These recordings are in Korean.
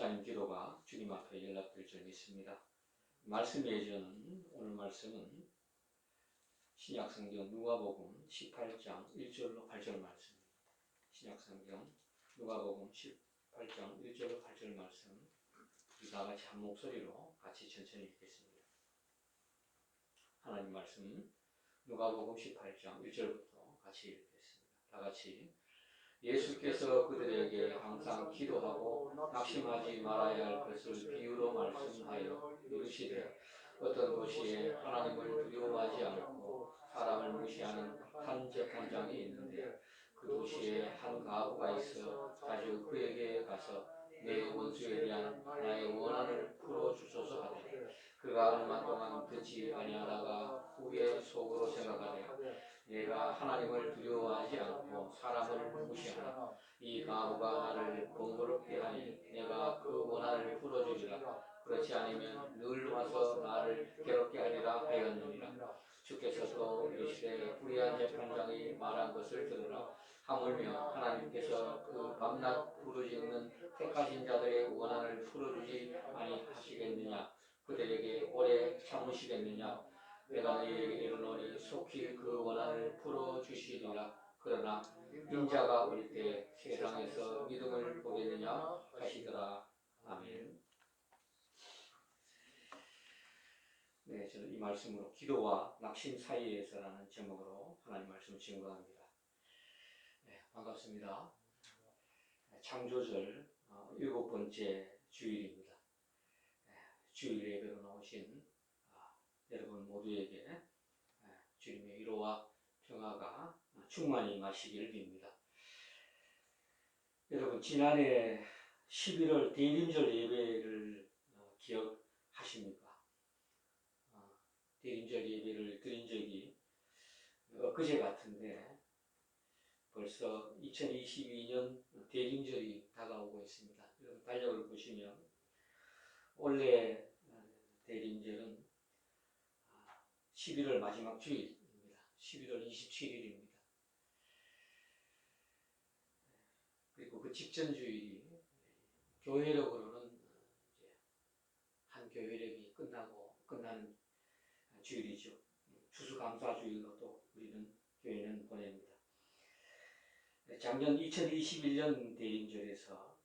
목사님 기도가 주님 앞에 연락될 줄 믿습니다. 말씀 예전은 오늘 말씀은 신약성경 누가복음 18장 1절로 8절 말씀입니다. 신약성경 누가복음 18장 1절로 8절 말씀 우리 다 같이 한 목소리로 같이 천천히 읽겠습니다. 하나님 말씀 누가복음 18장 1절부터 같이 읽겠습니다. 다 같이. 예수께서 그들에게 항상 기도하고 낙심하지 말아야 할 것을 비유로 말씀하여 이르시되 어떤 도시에 하나님을 두려워하지 않고 사람을 무시하는 한 재판장이 있는데 그 도시에 한 과부가 있어 자주 그에게 가서 내 원수에 대한 나의 원한을 풀어주소서 하되 그가 얼마 동안 듣지 아니하다가 후에 속으로 생각하되 내가 하나님을 두려워하지 않고 사람을 무시하나 이 과부가 나를 번거롭게 하니 내가 그 원한을 풀어주리라. 그렇지 않으면 늘 와서 나를 괴롭게 하리라 하였느니라. 주께서 또 이르시되 불의한 재판장이 말한 것을 들으라. 하물며 하나님께서 그 밤낮 부르짖는 택하신 자들의 원한을 풀어주지 아니하시겠느냐. 그들에게 오래 참으시겠느냐. 내가 너희에게 이르노니 속히 그 원한을 풀어주시리라. 그러나 인자가 올 때 세상에서 믿음을 보겠느냐 하시더라. 아멘. 네, 저는 이 말씀으로 기도와 낙심 사이에서라는 제목으로 하나님 말씀을 증거합니다. 네, 반갑습니다. 창조절 7번째 주일입니다. 주일 예배로 나오신 여러분 모두에게 주님의 위로와 평화가 충만히 임하시기를 빕니다. 여러분 지난해 11월 대림절 예배를 기억하십니까? 대림절 예배를 드린 적이 엊그제 같은데 벌써 2022년 대림절이 다가오고 있습니다. 여러분 달력을 보시면 원래 대림절은 11월 마지막 주일입니다. 11월 27일입니다. 그리고 그 직전 주일이 교회력으로는 이제 한 교회력이 끝나는 주일이죠. 추수감사주일로도 우리는 교회는 보냅니다. 작년 2021년 대림절에서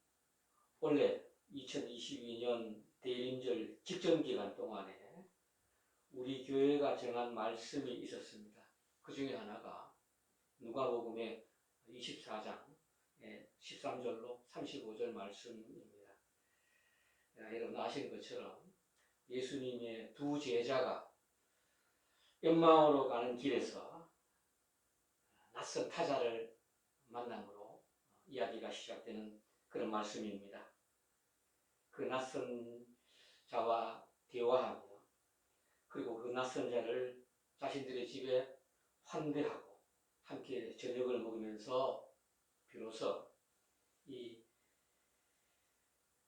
원래 2022년 대림절 직전 기간 동안에 우리 교회가 정한 말씀이 있었습니다. 그 중에 하나가 누가복음의 24장 13절로 35절 말씀입니다. 여러분 아시는 것처럼 예수님의 두 제자가 엠마오로 가는 길에서 낯선 타자를 만남으로 이야기가 시작되는 그런 말씀입니다. 그 낯선 자와 대화하며 그리고 그 낯선 자를 자신들의 집에 환대하고 함께 저녁을 먹으면서 비로소 이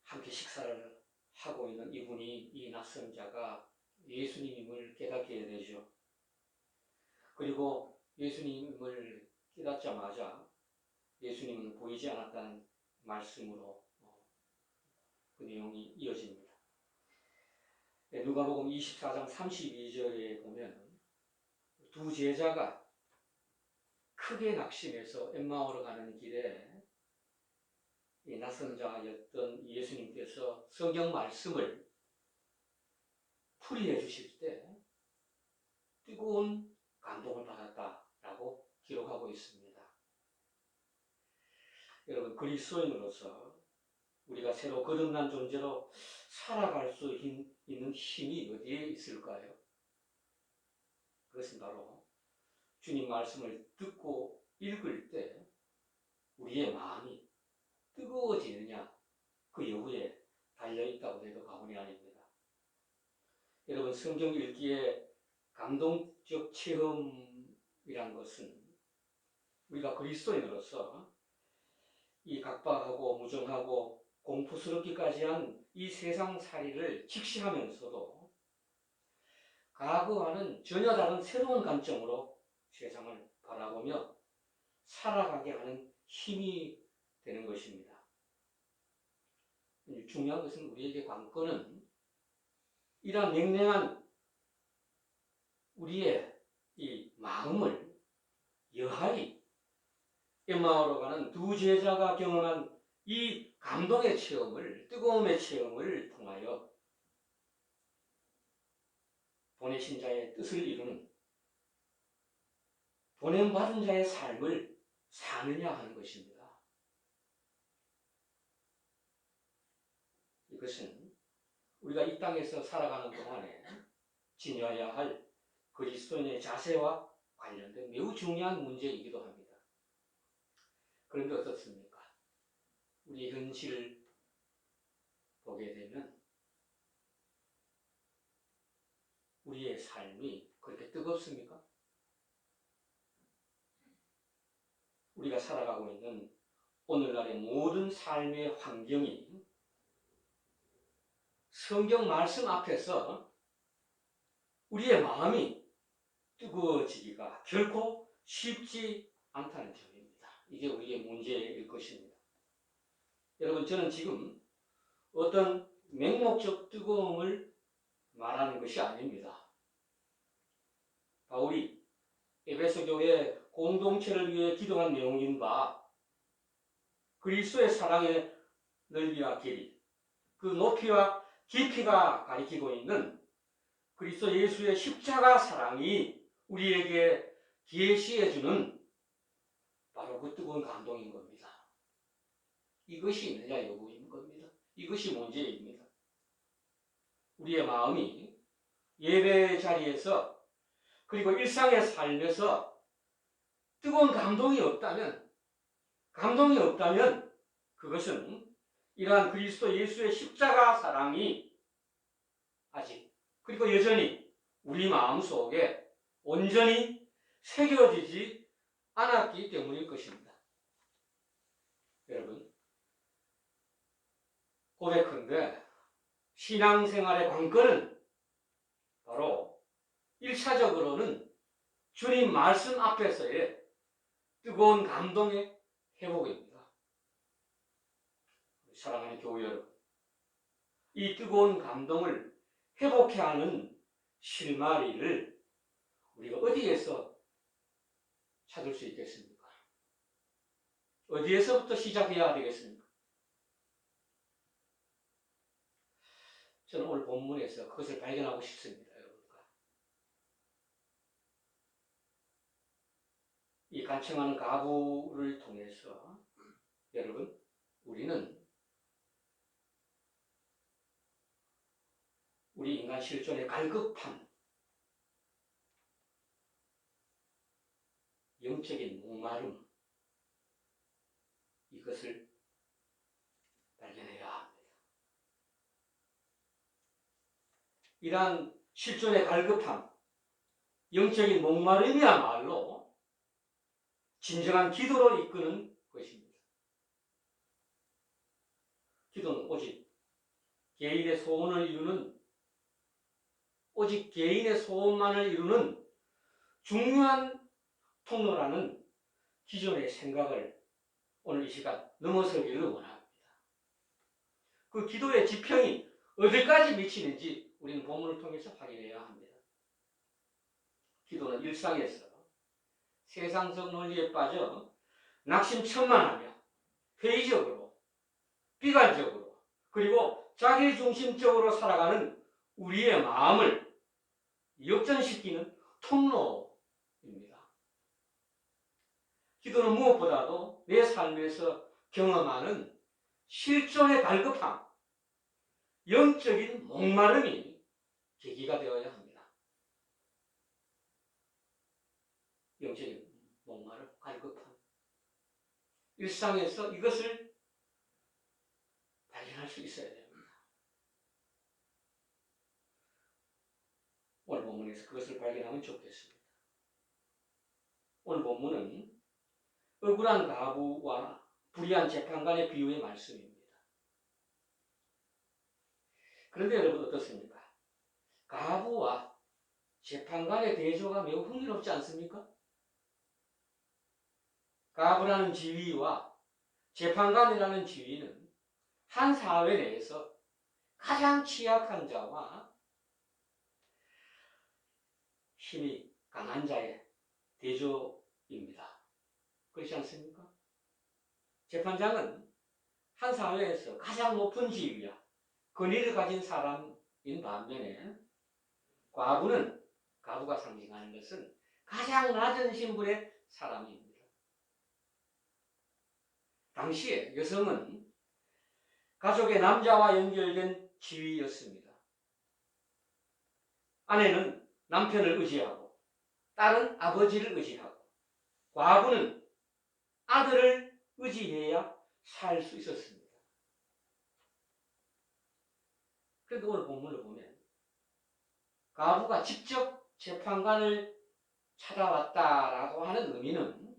함께 식사를 하고 있는 이분이 이 낯선 자가 예수님임을 깨닫게 되죠. 그리고 예수님을 깨닫자마자 예수님은 보이지 않았다는 말씀으로 그 내용이 이어집니다. 누가복음 24장 32절에 보면 두 제자가 크게 낙심해서 엠마오로 가는 길에 이 낯선 자였던 예수님께서 성경 말씀을 풀이해 주실 때 뜨거운 감동을 받았다라고 기록하고 있습니다. 여러분 그리스도인으로서 우리가 새로 거듭난 존재로 살아갈 수 있는 힘이 어디에 있을까요? 그것은 바로 주님 말씀을 듣고 읽을 때 우리의 마음이 뜨거워지느냐 그 여부에 달려있다고 해도 과언이 아닙니다. 여러분 성경 읽기에 감동적 체험이란 것은 우리가 그리스도인으로서 이 각박하고 무정하고 공포스럽기까지 한 이 세상살이를 직시하면서도 과거와는 전혀 다른 새로운 관점으로 세상을 바라보며 살아가게 하는 힘이 되는 것입니다. 중요한 것은 우리에게 관건은 이러한 냉랭한 우리의 이 마음을 여하리 엠마오로 가는 두 제자가 경험한 이 감동의 체험을, 뜨거움의 체험을 통하여 보내신 자의 뜻을 이루는, 보냄받은 자의 삶을 사느냐 하는 것입니다. 이것은 우리가 이 땅에서 살아가는 동안에 지녀야 할 그리스도인의 자세와 관련된 매우 중요한 문제이기도 합니다. 그런데 어떻습니까? 우리 현실을 보게 되면 우리의 삶이 그렇게 뜨겁습니까? 우리가 살아가고 있는 오늘날의 모든 삶의 환경이 성경 말씀 앞에서 우리의 마음이 뜨거워지기가 결코 쉽지 않다는 점입니다. 이게 우리의 문제일 것입니다. 여러분, 저는 지금 어떤 맹목적 뜨거움을 말하는 것이 아닙니다. 바울이 에베소 교회 공동체를 위해 기도한 내용인 바 그리스도의 사랑의 넓이와 길이, 그 높이와 깊이가 가리키고 있는 그리스도 예수의 십자가 사랑이 우리에게 계시해주는 바로 그 뜨거운 감동인 겁니다. 이것이 있느냐 여부인 겁니다. 이것이 문제입니다. 우리의 마음이 예배 자리에서 그리고 일상의 삶에서 뜨거운 감동이 없다면 그것은 이러한 그리스도 예수의 십자가 사랑이 아직 그리고 여전히 우리 마음속에 온전히 새겨지지 않았기 때문일 것입니다. 여러분, 고백컨대 신앙생활의 관건은 바로 1차적으로는 주님 말씀 앞에서의 뜨거운 감동의 회복입니다. 사랑하는 교회 여러분, 이 뜨거운 감동을 회복해야 하는 실마리를 우리가 어디에서 찾을 수 있겠습니까? 어디에서부터 시작해야 되겠습니까? 저는 오늘 본문에서 그것을 발견하고 싶습니다, 여러분과. 이 간청하는 가부를 통해서 여러분, 우리는 우리 인간 실존의 갈급함, 영적인 목마름, 이것을 발견해야 합니다. 이러한 실존의 갈급함, 영적인 목마름이야말로 진정한 기도로 이끄는 것입니다. 기도는 오직 개인의 소원만을 이루는 중요한 통로라는 기존의 생각을 오늘 이 시간 넘어서기를 원합니다. 그 기도의 지평이 어디까지 미치는지 우리는 본문을 통해서 확인해야 합니다. 기도는 일상에서 세상적 논리에 빠져 낙심천만하며 회의적으로, 비관적으로, 그리고 자기중심적으로 살아가는 우리의 마음을 역전시키는 통로입니다. 기도는 무엇보다도 내 삶에서 경험하는 실존의 갈급함, 영적인 목마름이 계기가 되어야 합니다. 영적인 목마름, 갈급함. 일상에서 이것을 발견할 수 있어야 됩니다. 오늘 본문에서 그것을 발견하면 좋겠습니다. 오늘 본문은 억울한 가부와 불의한 재판관의 비유의 말씀입니다. 그런데 여러분 어떻습니까? 가부와 재판관의 대조가 매우 흥미롭지 않습니까? 가부라는 지위와 재판관이라는 지위는 한 사회 내에서 가장 취약한 자와 힘이 강한 자의 대조입니다. 그렇지 않습니까? 재판장은 한 사회에서 가장 높은 지위와 권위를 가진 사람인 반면에 가부가 상징하는 것은 가장 낮은 신분의 사람입니다. 당시에 여성은 가족의 남자와 연결된 지위였습니다. 아내는 남편을 의지하고 딸은 아버지를 의지하고 과부는 아들을 의지해야 살 수 있었습니다. 그런데 오늘 본문을 보면 과부가 직접 재판관을 찾아왔다라고 하는 의미는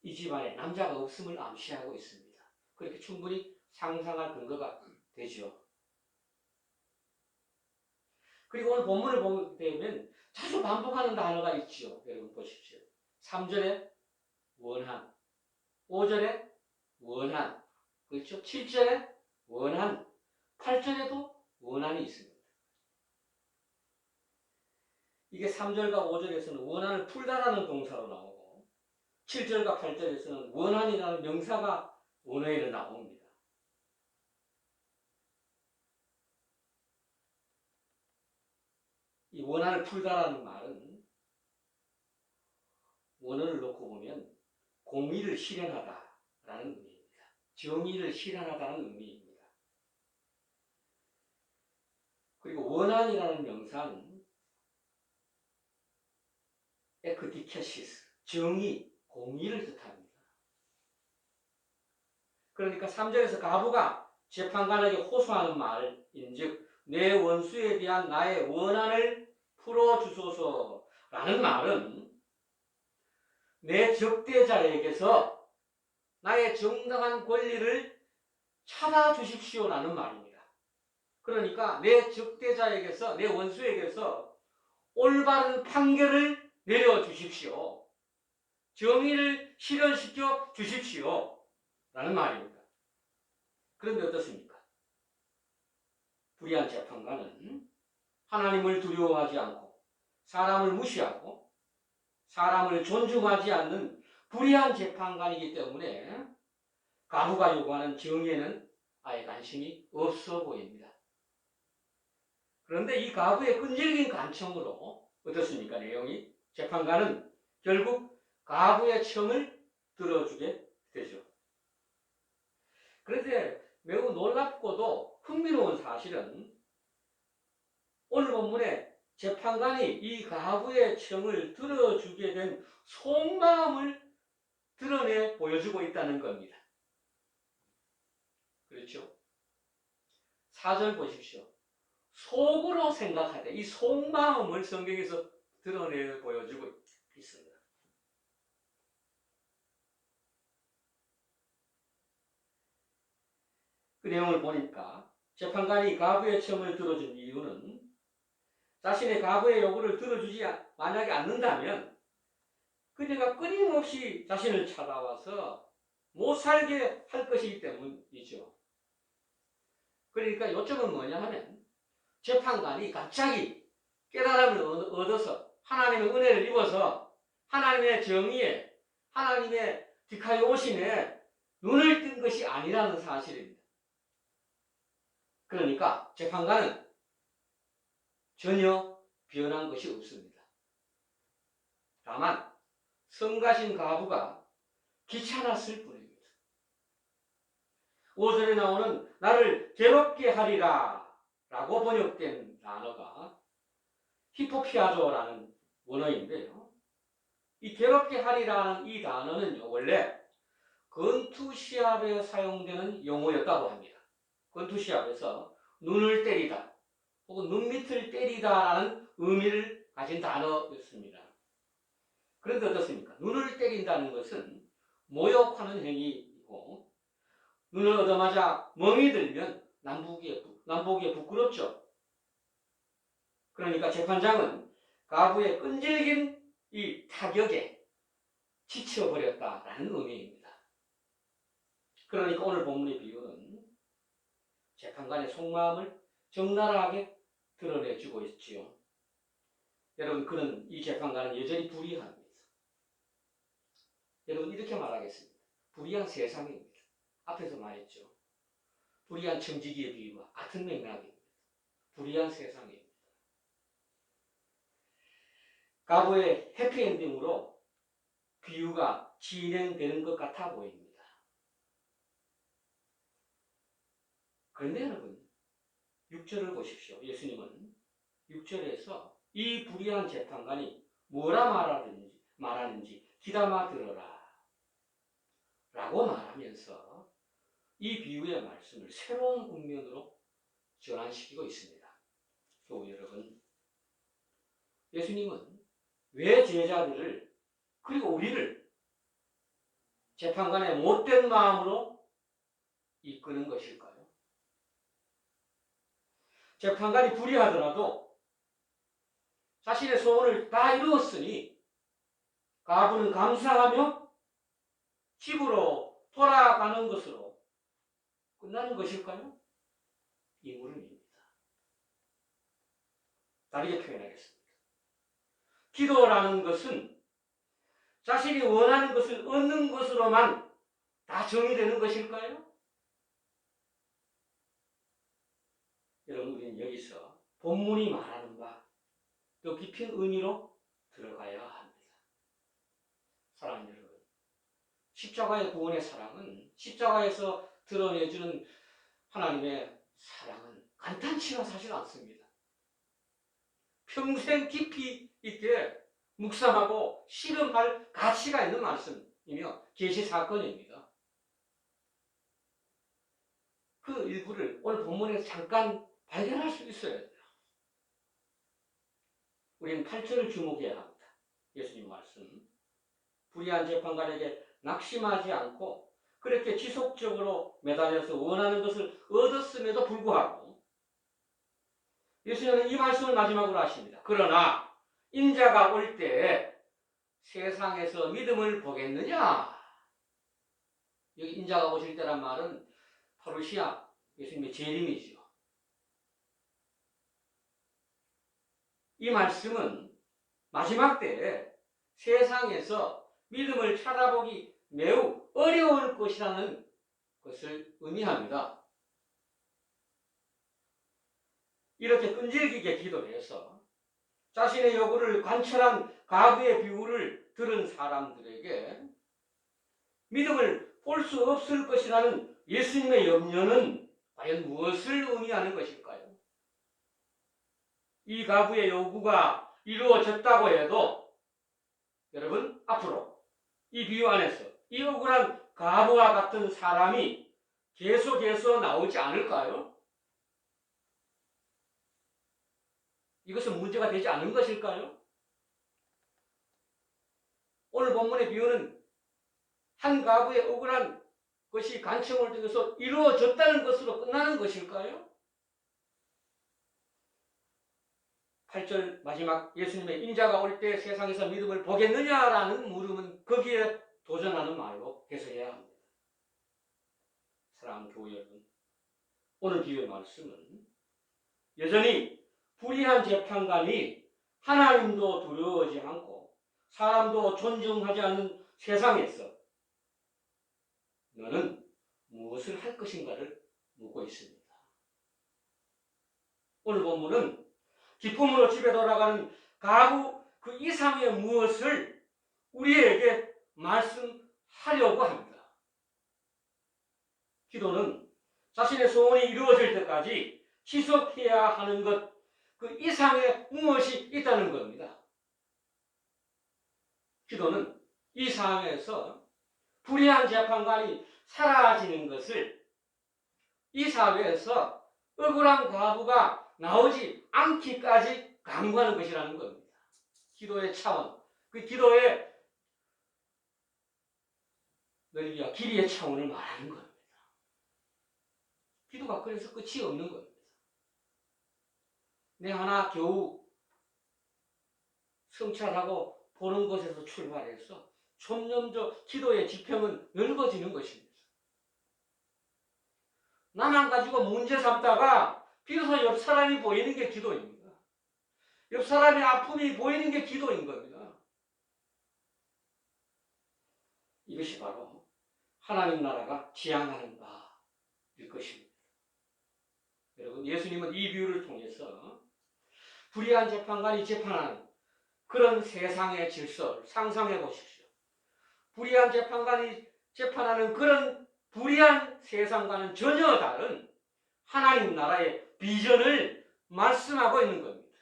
이 집안에 남자가 없음을 암시하고 있습니다. 그렇게 충분히 상상할 근거가 되죠. 그리고 오늘 본문을 보게 되면 자주 반복하는 단어가 있죠. 여러분 보십시오. 3절에 원한, 5절에 원한, 그렇죠? 7절에 원한, 8절에도 원한이 있습니다. 이게 3절과 5절에서는 원한을 풀다라는 동사로 나오고 7절과 8절에서는 원한이라는 명사가 원어에는 나옵니다. 이 원한을 풀다라는 말은 원어를 놓고 보면 공의를 실현하다라는 의미입니다. 정의를 실현하다는 의미입니다. 그리고 원한이라는 명사는 에크디케시스, 정의, 공의를 뜻합니다. 그러니까 3절에서 가부가 재판관에게 호소하는 말인즉 내 원수에 대한 나의 원한을 풀어주소서라는 말은 내 적대자에게서 나의 정당한 권리를 찾아주십시오라는 말입니다. 그러니까 내 적대자에게서, 내 원수에게서 올바른 판결을 내려주십시오. 정의를 실현시켜 주십시오. 라는 말입니다. 그런데 어떻습니까? 불의한 재판관은 하나님을 두려워하지 않고 사람을 무시하고 사람을 존중하지 않는 불의한 재판관이기 때문에 가부가 요구하는 정의에는 아예 관심이 없어 보입니다. 그런데 이 가부의 끈질긴 간청으로 어떻습니까? 내용이 재판관은 결국 가부의 청을 들어주게 되죠. 그런데 매우 놀랍고도 흥미로운 사실은 오늘 본문에 재판관이 이 가부의 청을 들어주게 된 속마음을 드러내 보여주고 있다는 겁니다. 그렇죠? 4절 보십시오. 속으로 생각하되 이 속마음을 성경에서 드러내 보여주고 있습니다. 그 내용을 보니까 재판관이 가부의 청을 들어준 이유는 자신의 가부의 요구를 들어주지 만약에 않는다면 그녀가 끊임없이 자신을 찾아와서 못 살게 할 것이기 때문이죠. 그러니까 요점은 뭐냐 하면 재판관이 갑자기 깨달음을 얻어서 하나님의 은혜를 입어서 하나님의 정의에 하나님의 디카이오신에 눈을 뜬 것이 아니라는 사실입니다. 그러니까 재판관은 전혀 변한 것이 없습니다. 다만 성가신 가부가 귀찮았을 뿐입니다. 5절에 나오는 나를 괴롭게 하리라 라고 번역된 단어가 히포피아조라는 원어인데요. 이 괴롭게 하리라는 이 단어는요, 원래 건투시합에 사용되는 용어였다고 합니다. 건투시합에서 눈을 때리다 혹은 눈밑을 때리다라는 의미를 가진 단어였습니다. 그런데 어떻습니까? 눈을 때린다는 것은 모욕하는 행위이고 눈을 얻어맞아 멍이 들면 남보기에 부끄럽죠. 그러니까 재판장은 가부의 끈질긴 이 타격에 지쳐버렸다라는 의미입니다. 그러니까 오늘 본문의 비유는 재판관의 속마음을 적나라하게 드러내주고 있지요. 여러분, 이 재판관은 여전히 불의합니다. 여러분, 이렇게 말하겠습니다. 불의한 세상입니다. 앞에서 말했죠. 불의한 청지기의 비유와 같은 맥락입니다. 불의한 세상입니다. 가부의 해피엔딩으로 비유가 진행되는 것 같아 보입니다. 그런데 여러분, 6절을 보십시오. 예수님은 6절에서 이 불의한 재판관이 뭐라 말하는지 귀담아 들어라 라고 말하면서 이 비유의 말씀을 새로운 국면으로 전환시키고 있습니다. 교우 여러분, 예수님은 왜 제자들을 그리고 우리를 재판관의 못된 마음으로 이끄는 것일까요? 재판관이 불의하더라도 자신의 소원을 다 이루었으니 가부는 감사하며 집으로 돌아가는 것으로 끝나는 것일까요? 이 물음입니다. 다르게 표현하겠습니다. 기도라는 것은 자신이 원하는 것을 얻는 것으로만 다 정의되는 것일까요? 여러분, 우리는 여기서 본문이 말하는 바 더 깊은 의미로 들어가야 합니다. 사랑하는 여러분, 십자가의 구원의 사랑은, 십자가에서 드러내주는 하나님의 사랑은 간단치가 사실 않습니다. 평생 깊이 있게 묵상하고 실험할 가치가 있는 말씀이며 계시 사건입니다. 그 일부를 오늘 본문에서 잠깐 발견할 수 있어야 돼요. 우리는 8절을 주목해야 합니다. 예수님 말씀. 불의한 재판관에게 낙심하지 않고 그렇게 지속적으로 매달려서 원하는 것을 얻었음에도 불구하고 예수님은 이 말씀을 마지막으로 하십니다. 그러나 인자가 올 때 세상에서 믿음을 보겠느냐? 여기 인자가 오실 때란 말은 파루시아, 예수님의 재림이죠. 이 말씀은 마지막 때에 세상에서 믿음을 찾아보기 매우 어려울 것이라는 것을 의미합니다. 이렇게 끈질기게 기도해서 자신의 요구를 관철한 가부의 비유를 들은 사람들에게 믿음을 볼 수 없을 것이라는 예수님의 염려는 과연 무엇을 의미하는 것일까요? 이 가부의 요구가 이루어졌다고 해도 여러분, 앞으로 이 비유 안에서 이 억울한 가부와 같은 사람이 계속해서 나오지 않을까요? 이것은 문제가 되지 않은 것일까요? 오늘 본문의 비유는 한 가부의 억울한 것이 간청을 통해서 이루어졌다는 것으로 끝나는 것일까요? 8절 마지막 예수님의 인자가 올 때 세상에서 믿음을 보겠느냐라는 물음은 거기에 도전하는 말로 해석해야 합니다. 사랑하는 교우 여러분, 오늘 비유의 말씀은 여전히 불의한 재판관이 하나님도 두려워하지 않고 사람도 존중하지 않는 세상에서 너는 무엇을 할 것인가를 묻고 있습니다. 오늘 본문은 기쁨으로 집에 돌아가는 가부 그 이상의 무엇을 우리에게 말씀하려고 합니다. 기도는 자신의 소원이 이루어질 때까지 지속해야 하는 것, 그 이상의 무엇이 있다는 겁니다. 기도는 이 상황에서 불의한 재판관이 사라지는 것을 이 사회에서 억울한 가부가 나오지 않기까지 강구하는 것이라는 겁니다. 기도의 차원, 그 기도의 넓이와 길이의 차원을 말하는 겁니다. 기도가 그래서 끝이 없는 겁니다. 내 하나 겨우 성찰하고 보는 것에서 출발해서 점점 더 기도의 지평은 넓어지는 것입니다. 나만 가지고 문제 삼다가 비로소 옆 사람이 보이는 게 기도입니다. 옆 사람의 아픔이 보이는 게 기도인 겁니다. 이것이 바로 하나님 나라가 지향하는 바일 것입니다. 여러분, 예수님은 이 비유를 통해서 불의한 재판관이 재판하는 그런 세상의 질서를 상상해 보십시오. 불의한 재판관이 재판하는 그런 불의한 세상과는 전혀 다른 하나님 나라의 비전을 말씀하고 있는 겁니다.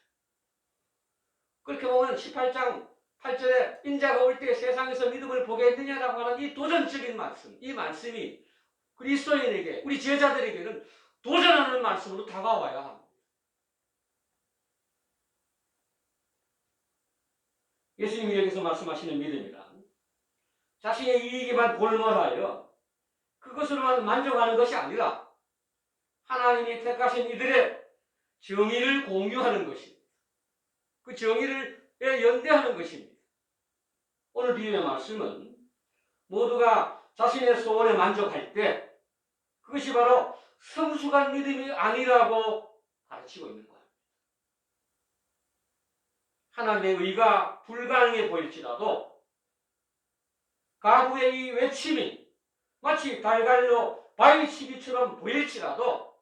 그렇게 보면 18장 8절에 인자가 올 때 세상에서 믿음을 보겠느냐라고 하는 이 도전적인 말씀, 이 말씀이 그리스도인에게, 우리 제자들에게는 도전하는 말씀으로 다가와야 합니다. 예수님이 여기서 말씀하시는 믿음이란 자신의 이익에만 골몰하여 그것으로만 만족하는 것이 아니라 하나님이 택하신 이들의 정의를 공유하는 것입니다. 그 정의를 연대하는 것입니다. 오늘 비유의 말씀은 모두가 자신의 소원에 만족할 때 그것이 바로 성숙한 믿음이 아니라고 가르치고 있는 거예요. 하나님의 의가 불가능해 보일지라도 가부의 이 외침이 마치 달걀로 바위치기처럼 보일지라도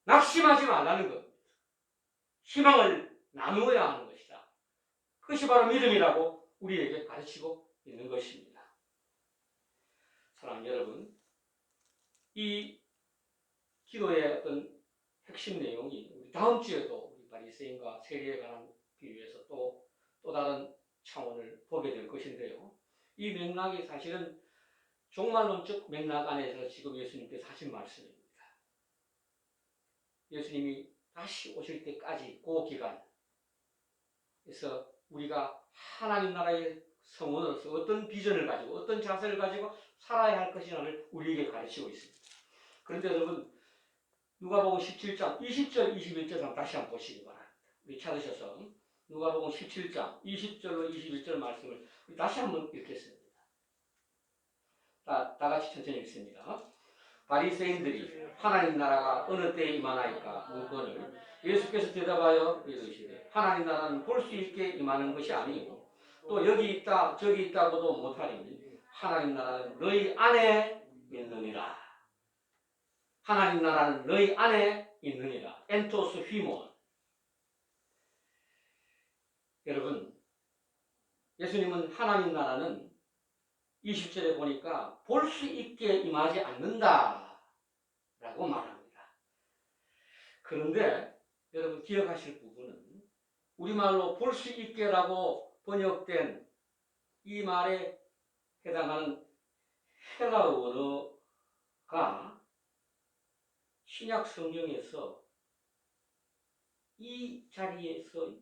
낙심하지 말라는 겁니다. 희망을 나누어야 하는 것이다. 그것이 바로 믿음이라고 우리에게 가르치고 있는 것입니다. 사랑하는 여러분, 이 기도의 어떤 핵심 내용이 우리 다음 주에도 우리 바리새인과 세리에 관한 비유에서 또 다른 차원을 보게 될 것인데요. 이 맥락이 사실은 종말론적 맥락 안에서 지금 예수님께서 하신 말씀입니다. 예수님이 다시 오실 때까지 그 기간, 그래서 우리가 하나님 나라의 성원으로서 어떤 비전을 가지고 어떤 자세를 가지고 살아야 할 것이냐를 우리에게 가르치고 있습니다. 그런데 여러분, 누가복음 17장 20절 21절 다시 한번 보시기 바랍니다. 우리 찾으셔서 누가복음 17장 20절로 21절 말씀을 다시 한번 읽겠습니다. 다 같이 천천히 읽습니다. 바리새인들이 하나님 나라가 어느 때에 임하나이까 묻거늘 예수께서 대답하여 이르시되 하나님 나라는 볼 수 있게 임하는 것이 아니고 또 여기 있다 저기 있다고도 못하리니 하나님 나라는 너희 안에 있느니라. 하나님 나라는 너희 안에 있느니라. 엔토스 휘몬. 여러분, 예수님은 하나님 나라는 20절에 보니까 볼 수 있게 임하지 않는다 라고 말합니다. 그런데 여러분 기억하실 부분은 우리말로 볼 수 있게라고 번역된 이 말에 해당하는 헬라어 언어가 신약 성경에서 이 자리에서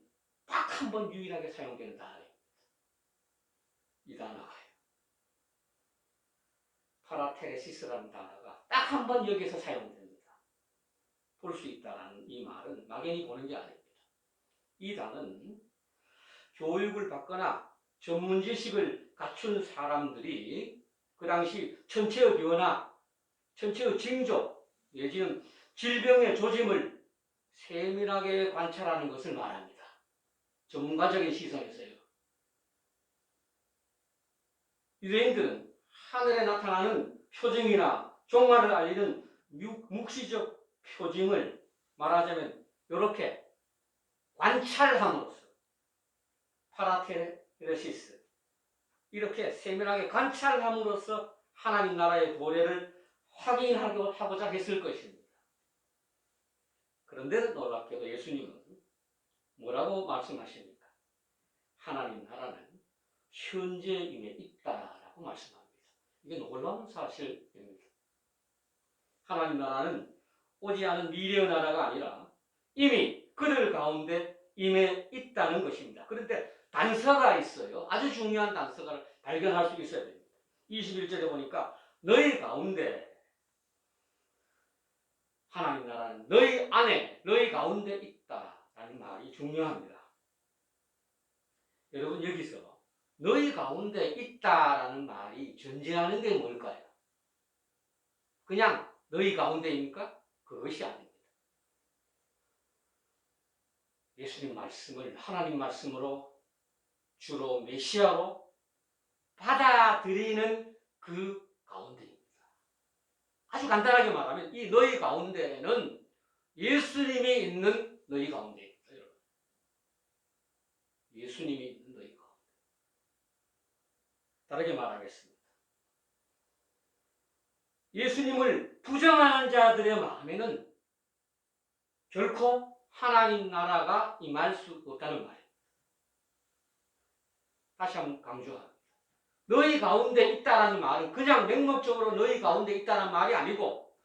딱 한 번 유일하게 사용되는 단어입니다. 이 단어가요. 파라테레시스라는 단어가 딱 한 번 여기서 사용됩니다. 볼 수 있다는 이 말은 막연히 보는 게 아닙니다. 이 단어는 교육을 받거나 전문 지식을 갖춘 사람들이 그 당시 천체의 변화, 천체의 징조, 내지는 질병의 조짐을 세밀하게 관찰하는 것을 말합니다. 전문가적인 시선에서요. 유대인들은 하늘에 나타나는 표징이나 종말을 알리는 묵시적 표징을 말하자면 이렇게 관찰함으로써 파라테레시스 이렇게 세밀하게 관찰함으로써 하나님 나라의 도래를 확인하고자 했을 것입니다. 그런데 놀랍게도 예수님은 뭐라고 말씀하십니까? 하나님 나라는 현재 임해 있다라고 말씀합니다. 이게 놀라운 사실입니다. 하나님 나라는 오지 않은 미래의 나라가 아니라 이미 그들 가운데 임해 있다는 것입니다. 그런데 단서가 있어요. 아주 중요한 단서를 발견할 수 있어야 됩니다. 21절에 보니까 너희 가운데 하나님 나라는 너희 안에, 너희 가운데 있다라는 말이 중요합니다. 여러분 여기서 너희 가운데 있다라는 말이 전제하는 게 뭘까요? 그냥 너희 가운데입니까? 그것이 아닙니다. 예수님 말씀을 하나님 말씀으로 주로 메시아로 받아들이는 그 가운데입니다. 아주 간단하게 말하면 이 너희 가운데는 예수님이 있는 너희 가운데입니다. 여러분. 예수님이 있는 너희 가운데. 다르게 말하겠습니다. 예수님을 부정하는 자들의 마음에는 결코 하나님 나라가 임할 수 없다는 말입니다. 다시 한번 강조합니다. 너희 가운데 있다라는 말은 그냥 맹목적으로 너희 가운데 있다는 말이 아니고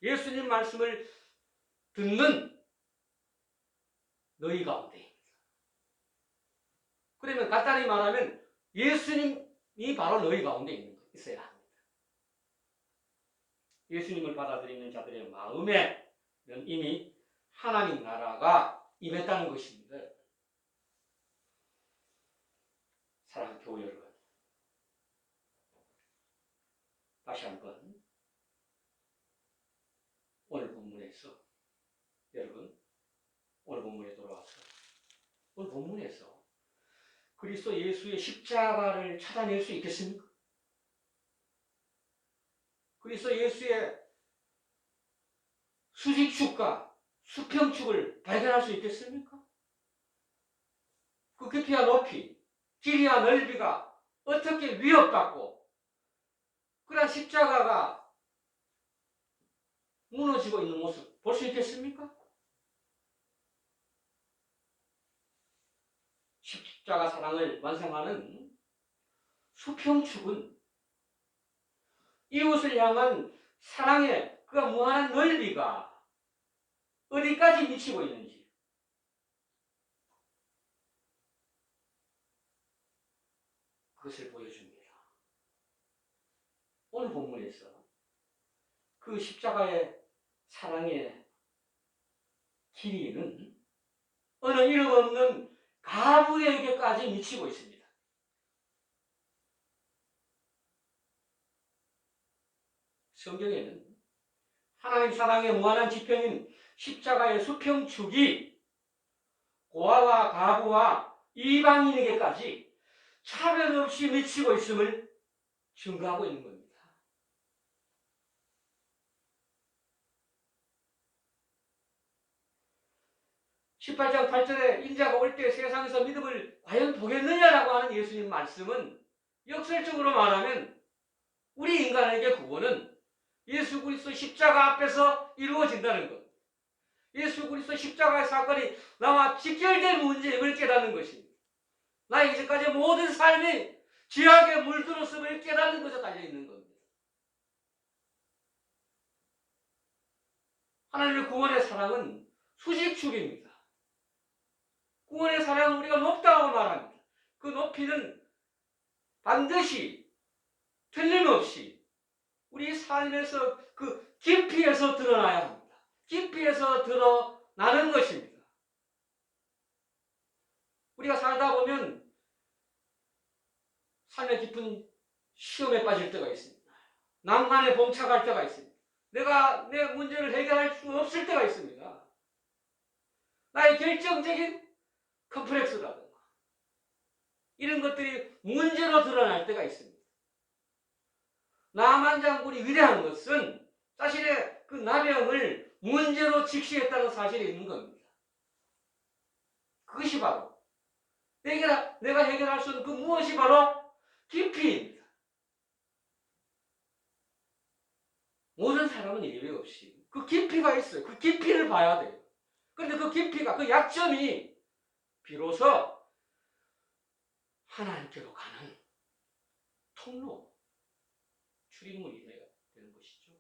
예수님 말씀을 듣는 너희 가운데입니다. 그러면 간단히 말하면 예수님이 바로 너희 가운데 있어야 합니다. 예수님을 받아들이는 자들의 마음에는 이미 하나님 나라가 임했다는 것입니다. 사랑하는 교회 여러분, 다시 한번 오늘 본문에서 여러분 오늘 본문에 돌아와서 오늘 본문에서 그리스도 예수의 십자가를 찾아낼 수 있겠습니까? 그리스도 예수의 수직축과 수평축을 발견할 수 있겠습니까? 그 깊이와 높이, 길이와 넓이가 어떻게 위협받고 그러한 십자가가 무너지고 있는 모습 볼 수 있겠습니까? 십자가 사랑을 완성하는 수평축은 이웃을 향한 사랑의 그 무한한 넓이가 어디까지 미치고 있는지 그것을 보여줍니다. 오늘 본문에서 그 십자가의 사랑의 길이는 어느 이름 없는 가부에게까지 미치고 있습니다. 성경에는 하나님 사랑의 무한한 지평인 십자가의 수평축이 고아와 가부와 이방인에게까지 차별 없이 미치고 있음을 증거하고 있는 겁니다. 18장 8절에 인자가 올 때 세상에서 믿음을 과연 보겠느냐라고 하는 예수님 말씀은 역설적으로 말하면 우리 인간에게 구원은 예수 그리스도 십자가 앞에서 이루어진다는 것. 예수 그리스도 십자가의 사건이 나와 직결된 문제임을 깨닫는 것입니다. 나의 이제까지 모든 삶이 죄악에 물들었음을 깨닫는 것에 달려있는 겁니다. 하나님의 구원의 사랑은 수직축입니다. 구원의 사랑은 우리가 높다고 말합니다. 그 높이는 반드시 틀림없이 우리 삶에서 그 깊이에서 드러나야 합니다. 깊이에서 드러나는 것입니다. 우리가 살다 보면 삶의 깊은 시험에 빠질 때가 있습니다. 난관에 봉착할 때가 있습니다. 내가 내 문제를 해결할 수 없을 때가 있습니다. 나의 결정적인 컴플렉스라든가 이런 것들이 문제로 드러날 때가 있습니다. 나만 장군이 위대한 것은 자신의 그 나병을 문제로 직시했다는 사실이 있는 겁니다. 그것이 바로 내가 해결할 수 있는 그 무엇이 바로 깊이입니다. 모든 사람은 예외 없이 그 깊이가 있어요. 그 깊이를 봐야 돼요. 그런데 그 깊이가, 그 약점이 비로소 하나님께로 가는 통로, 출입문이 되는 것이죠.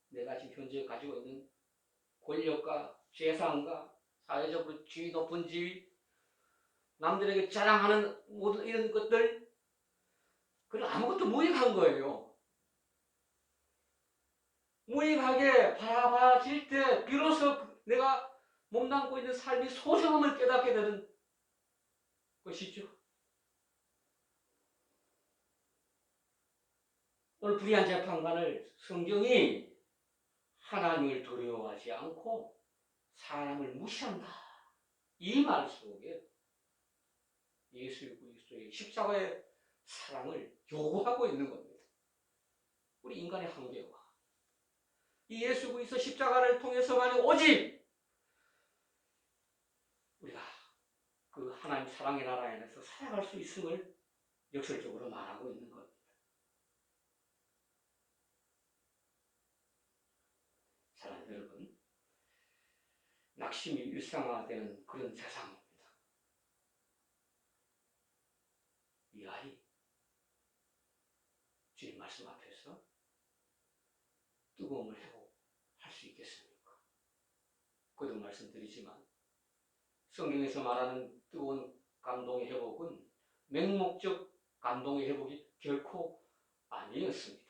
내가 지금 현재 가지고 있는 권력과 재산과 사회적으로 지위, 높은 지위, 남들에게 자랑하는 모든 이런 것들, 그건 아무것도 무익한 거예요. 무익하게 바라봐질 때 비로소 내가 몸담고 있는 삶이 소중함을 깨닫게 되는 것이죠. 오늘 불의한 재판관을 성경이 하나님을 두려워하지 않고 사람을 무시한다. 이 말 속에 예수 그리스도의 십자가의 사랑을 요구하고 있는 겁니다. 우리 인간의 한계와 이 예수 그리스도 십자가를 통해서만 오직 우리가 그 하나님 사랑의 나라 안에서 살아갈 수 있음을 역설적으로 말하고 있는 겁니다. 사랑하는 여러분, 낙심이 일상화되는 그런 세상입니다. 이 아이, 주님 말씀 앞에서 뜨거움을 회복할 수 있겠습니까? 거듭 말씀드리지만 성경에서 말하는 뜨거운 감동의 회복은 맹목적 감동의 회복이 결코 아니었습니다.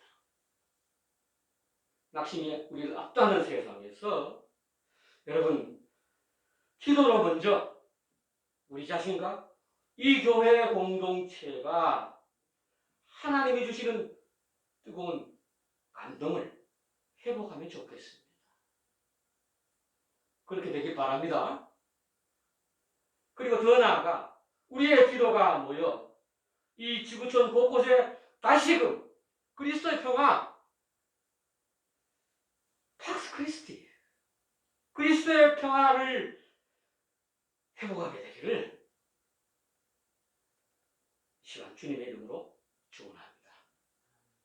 낙심이 우리를 압도하는 세상에서 여러분, 기도로 먼저 우리 자신과 이 교회 공동체가 하나님이 주시는 뜨거운 감동을 회복하면 좋겠습니다. 그렇게 되길 바랍니다. 그리고 더 나아가 우리의 기도가 모여 이 지구촌 곳곳에 다시금 그리스도의 평화, 팍스 크리스티, 그리스도의 평화를 회복하게 되기를 시간 주님의 이름으로